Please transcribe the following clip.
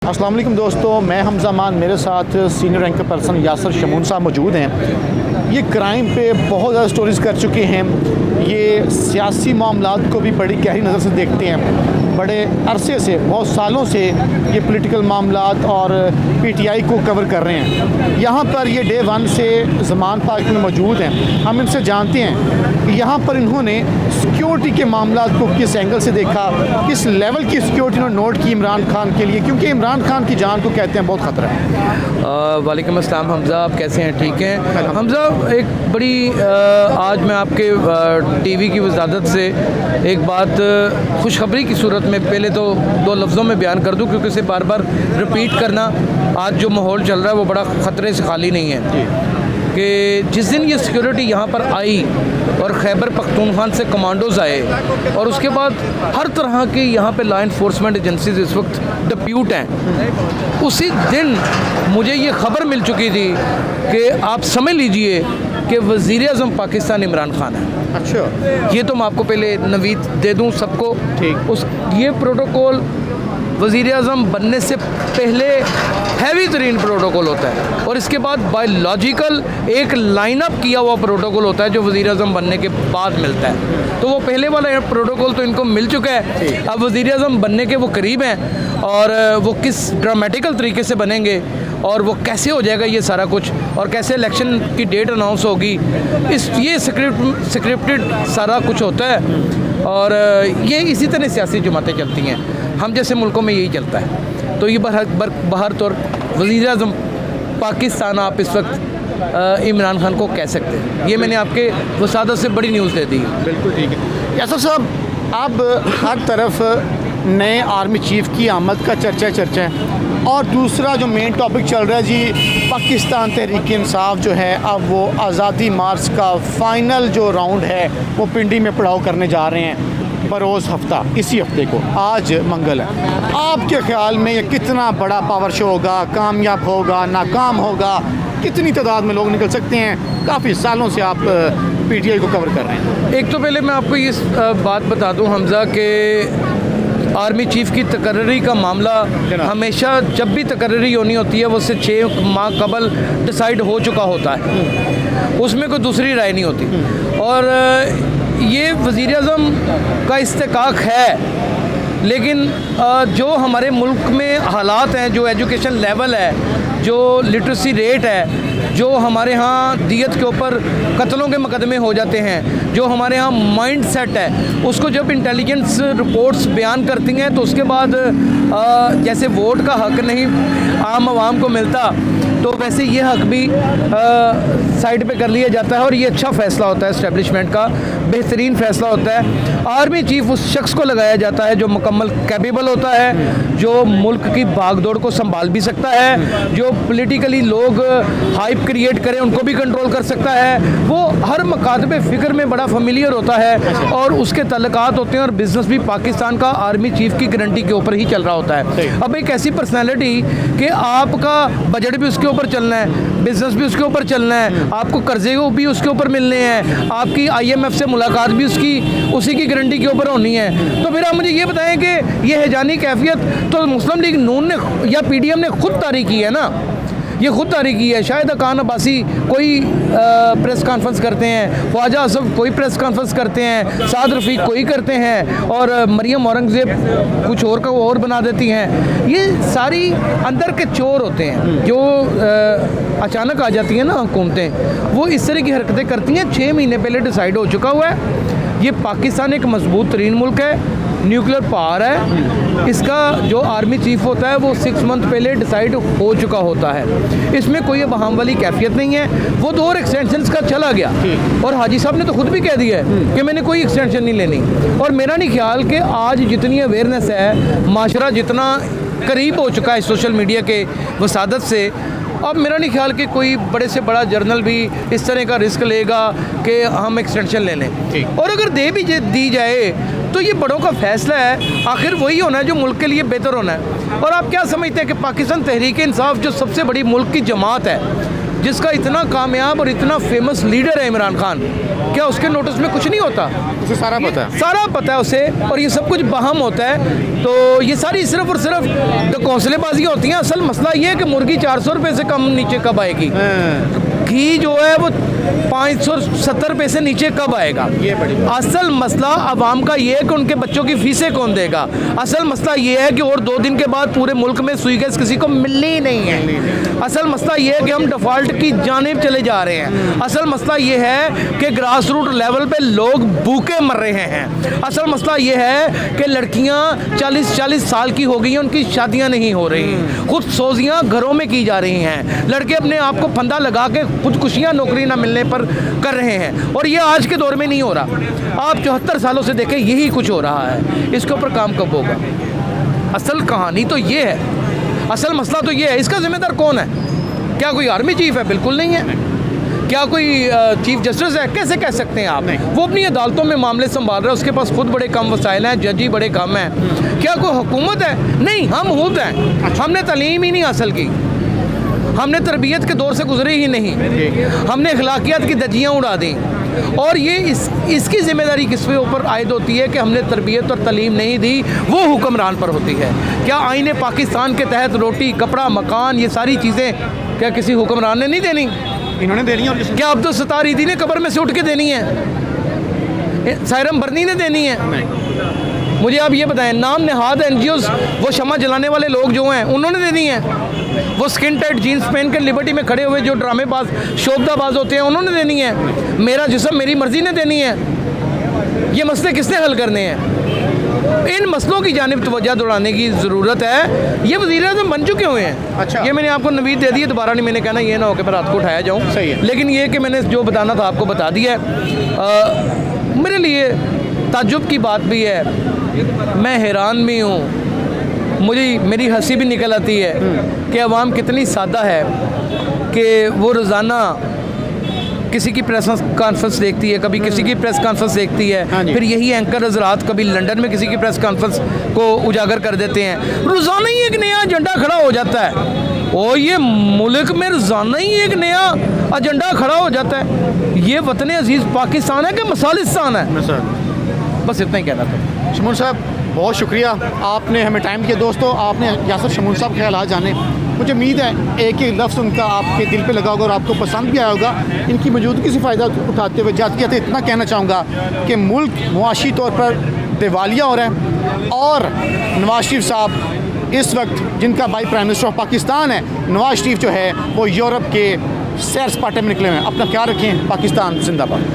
अस्सलाम वालेकुम दोस्तों, मैं हमज़ा मान, मेरे साथ senior anchor person Yasir Shamoon साहब मौजूद हैं। ये क्राइम पे बहुत ज़्यादा स्टोरीज़ कर चुके हैं। ये सियासी मामलात को भी बड़ी गहरी नज़र से देखते हैं। बड़े अरसे से, बहुत सालों से ये पॉलिटिकल मामलात और पीटीआई को कवर कर रहे हैं। यहाँ पर ये डे वन से ज़मान पार्क में मौजूद हैं। हम इनसे जानते हैं कि यहाँ पर इन्होंने सिक्योरिटी के मामलात को किस एंगल से देखा, किस लेवल की सिक्योरिटी इन्होंने नोट की इमरान खान के लिए, क्योंकि इमरान खान की जान को कहते हैं बहुत ख़तरा है। वालेकुम अस्सलाम हमज़ा, आप कैसे हैं? ठीक हैं हमज़ा। एक बड़ी आज मैं आपके टीवी की वजादत से एक बात खुशखबरी की सूरत में पहले तो दो लफ्ज़ों में बयान कर दूं, क्योंकि इसे बार बार रिपीट करना, आज जो माहौल चल रहा है वो बड़ा ख़तरे से खाली नहीं है। कि जिस दिन ये सिक्योरिटी यहाँ पर आई और खैबर पख्तूनख्वा से कमांडोज़ आए और उसके बाद हर तरह की यहाँ पे लॉ इन्फोर्समेंट एजेंसीज इस वक्त डिप्यूट हैं, उसी दिन मुझे ये ख़बर मिल चुकी थी कि आप समझ लीजिए कि वज़ीर-ए-आज़म पाकिस्तान इमरान खान है। अच्छा, ये तो मैं आपको पहले नवीद दे दूँ सबको। ठीक। उस ये प्रोटोकॉल वज़ीर-ए-आज़म बनने से पहले हैवी तरीन प्रोटोकॉल होता है और इसके बाद बायोलॉजिकल एक लाइनअप किया हुआ प्रोटोकॉल होता है जो वज़ीर-ए-आज़म बनने के बाद मिलता है। तो वो पहले वाला प्रोटोकॉल तो इनको मिल चुका है। अब वज़ीर-ए-आज़म बनने के वो करीब हैं और वो किस ड्रामेटिकल तरीके से बनेंगे और वो कैसे हो जाएगा ये सारा कुछ, और कैसे इलेक्शन की डेट अनाउंस होगी, ये स्क्रिप्टेड सारा कुछ होता है। और ये इसी तरह सियासी जमातें चलती हैं, हम जैसे मुल्कों में यही चलता है। तो ये बाहर तौर वज़ीर-ए-आज़म पाकिस्तान आप इस वक्त इमरान खान को कह सकते हैं। ये मैंने आपके वसादत से बड़ी न्यूज़ दे दी। बिल्कुल ठीक है। यासर साहब, अब हर तरफ नए आर्मी चीफ की आमद का चर्चा है और दूसरा जो मेन टॉपिक चल रहा है जी, पाकिस्तान तहरीक इंसाफ जो है, अब वो आज़ादी मार्च का फाइनल जो राउंड है वो पिंडी में पड़ाव करने जा रहे हैं बरोज़ हफ्ता, इसी हफ्ते को। आज मंगल है। आपके ख्याल में ये कितना बड़ा पावर शो होगा, कामयाब होगा, नाकाम होगा, कितनी तादाद में लोग निकल सकते हैं? काफ़ी सालों से आप पीटीआई को कवर कर रहे हैं। एक तो पहले मैं आपको ये बात बता दूं हमज़ा कि आर्मी चीफ़ की तकर्री का मामला हमेशा जब भी तकर्री होनी होती है वो उससे 6 माह कबल डिसाइड हो चुका होता है, उसमें कोई दूसरी राय नहीं होती। और ये वज़ीर-ए-आज़म का इस्तेकाक है, लेकिन जो हमारे मुल्क में हालात हैं, जो एजुकेशन लेवल है, जो लिटरेसी रेट है, जो हमारे यहाँ दियत के ऊपर कत्लों के मुकदमे हो जाते हैं, जो हमारे यहाँ माइंड सेट है, उसको जब इंटेलिजेंस रिपोर्ट्स बयान करती हैं तो उसके बाद जैसे वोट का हक़ नहीं आम आवाम को मिलता, तो वैसे ये हक़ भी साइड पे कर लिया जाता है। और ये अच्छा फ़ैसला होता है, इस्टेब्लिशमेंट का बेहतरीन फ़ैसला होता है। आर्मी चीफ़ उस शख्स को लगाया जाता है जो मुकम्मल कैपेबल होता है, जो मुल्क की भागदौड़ को संभाल भी सकता है, जो पॉलिटिकली लोग हाइप क्रिएट करें उनको भी कंट्रोल कर सकता है, वो हर मकातबे फ़िक्र में बड़ा फेमिलियर होता है और उसके तल्लुकात होते हैं। और बिज़नेस भी पाकिस्तान का आर्मी चीफ़ की गारंटी के ऊपर ही चल रहा होता है। अब एक ऐसी पर्सनैलिटी कि आपका बजट भी उसके ऊपर चलना है, बिज़नेस भी उसके ऊपर चलना है, आपको कर्जे भी उसके ऊपर मिलने हैं, आपकी IMF से मुलाकात भी उसी की गारंटी के ऊपर होनी है। तो फिर आप मुझे ये बताएं कि ये हैजानी कैफियत तो मुस्लिम लीग नून ने या PDM ने खुद तारीख की है ना, ये खुद तारीख की है। शाहिद खान अब्बासी कोई प्रेस कॉन्फ्रेंस करते हैं, ख्वाजा असफ कोई प्रेस कॉन्फ्रेंस करते हैं, साद रफ़ीक कोई करते हैं, और मरियम औरंगज़ेब कुछ और का और बना देती हैं। ये सारी अंदर के चोर होते हैं जो अचानक आ जाती हैं ना हुकूमतें, वो इस तरह की हरकतें करती हैं। 6 महीने पहले डिसाइड हो चुका हुआ है। ये पाकिस्तान एक मजबूत तरीन मुल्क है, न्यूक्लियर पावर है, इसका जो आर्मी चीफ होता है वो 6 मंथ पहले डिसाइड हो चुका होता है। इसमें कोई बहाम वाली कैफियत नहीं है। वो 2 और एक्सटेंशन का चला गया और हाजी साहब ने तो खुद भी कह दिया है कि मैंने कोई एक्सटेंशन नहीं लेनी। और मेरा नहीं ख्याल कि आज जितनी अवेयरनेस है, माशरा जितना करीब हो चुका है सोशल मीडिया के वसादत से, अब मेरा नहीं ख्याल कि कोई बड़े से बड़ा जर्नल भी इस तरह का रिस्क लेगा कि हम एक्सटेंशन ले लें। और अगर दे भी दी जाए तो ये बड़ों का फैसला है, आखिर वही होना है जो मुल्क के लिए बेहतर होना है। और आप क्या समझते हैं कि पाकिस्तान तहरीक इंसाफ जो सबसे बड़ी मुल्क की जमात है, जिसका इतना कामयाब और इतना फेमस लीडर है इमरान खान, क्या उसके नोटिस में कुछ नहीं होता? उसे सारा पता है। सारा पता है उसे, और ये सब कुछ बहम होता है। तो ये सारी सिर्फ और सिर्फ तो कौंसलेबाजियाँ होती हैं। असल मसला ये है कि मुर्गी 400 रुपये से कम नीचे कब आएगी, घी जो है वो 570 रुपये से नीचे कब आएगा। ये बड़ी असल मसला अवाम का ये है कि उनके बच्चों की फीसें कौन देगा। असल मसला ये है कि और 2 दिन के बाद पूरे मुल्क में सुई गैस किसी को मिलनी ही नहीं है। असल मसला ये है कि हम डिफ़ॉल्ट की जानिब चले जा रहे हैं। असल मसला ये है कि ग्रास रूट लेवल पे लोग भूखे मर रहे हैं। असल मसला ये है कि लड़कियां 40-40 साल की हो गई हैं, उनकी शादियां नहीं हो रही, खुद सोजियां घरों में की जा रही हैं। लड़के अपने आप को फंदा लगा के खुदकुशियां नौकरी ना मिलने पर कर रहे हैं, और ये आज के दौर में नहीं हो रहा। आप 74 सालों से देखें यही कुछ हो रहा है। इसके ऊपर काम कब होगा? असल कहानी तो ये है, असल मसला तो ये है। इसका जिम्मेदार कौन है? क्या कोई आर्मी चीफ है? बिल्कुल नहीं है। क्या कोई चीफ जस्टिस है? कैसे कह सकते हैं आप? वो अपनी अदालतों में मामले संभाल रहा है, उसके पास खुद बड़े कम वसाइल हैं, जज ही बड़े कम हैं। क्या कोई हुकूमत है? नहीं, हम खुद हैं। हमने तालीम ही नहीं हासिल की, हमने तरबियत के दौर से गुजरे ही नहीं, हमने अखलाकियात की धज्जियाँ उड़ा दी। और ये इसकी जिम्मेदारी किस पे ऊपर आयद होती है कि हमने तरबियत और तालीम नहीं दी, वो हुक्मरान पर होती है। क्या आईने पाकिस्तान के तहत रोटी, कपड़ा, मकान, ये सारी चीज़ें क्या किसी हुक्मरान ने नहीं देनी? इन्होंने देनी है। क्या अब्दुल सत्तार ईदी ने कब्र में से उठ के देनी है? सायरम बर्नी ने देनी है? मुझे आप ये बताएं, नाम नहाद NGOs, वो शमा जलाने वाले लोग जो हैं, उन्होंने देनी है? वो स्किन टाइट जीन्स पहन कर लिबर्टी में खड़े हुए जो ड्रामेबाज शोबदाबाज होते हैं, उन्होंने देनी है? मेरा जिस्म मेरी मर्जी ने देनी है? ये मसले किसने हल करने हैं? इन मसलों की जानिब तवज्जो दौड़ाने की ज़रूरत है। ये वज़ीर-ए-आज़म बन चुके हुए हैं। अच्छा, ये मैंने आपको नवीद दे दी है, दोबारा नहीं मैंने कहना, ये ना हो कि मैं रात को उठाया जाऊँ। सही है। लेकिन ये कि मैंने जो बताना था आपको बता दिया है। मेरे लिए ताज्जुब की बात भी है, मैं हैरान भी हूँ, मेरी हंसी भी निकल आती है कि अवाम कितनी सादा है कि वो रोज़ाना किसी की प्रेस कॉन्फ्रेंस देखती है, कभी किसी की प्रेस कॉन्फ्रेंस देखती है, फिर यही एंकर हज़रात कभी लंदन में किसी की प्रेस कॉन्फ्रेंस को उजागर कर देते हैं। रोज़ाना ही एक नया एजेंडा खड़ा हो जाता है, और ये मुल्क में रोज़ाना ही एक नया एजेंडा खड़ा हो जाता है। ये वतन अजीज़ पाकिस्तान है कि मसालिस्तान है? बस इतना ही कहना था। शमून साहब, बहुत शुक्रिया, आपने हमें टाइम दिया। दोस्तों, आपने यासर शमून साहब के ख्याल जाने। मुझे उम्मीद है एक एक लफ्ज़ उनका आपके दिल पे लगा होगा और आपको पसंद भी आया होगा। इनकी मौजूदगी से फ़ायदा उठाते हुए जाते जाते इतना कहना चाहूँगा कि मुल्क मुआशी तौर पर दिवालिया हो रहा है, और नवाज शरीफ साहब इस वक्त जिनका भाई प्राइम मिनिस्टर ऑफ पाकिस्तान है, नवाज शरीफ जो है वो यूरोप के सैर सपाटे में निकले हुए हैं। अपना ख्याल रखें। पाकिस्तान जिंदाबाद।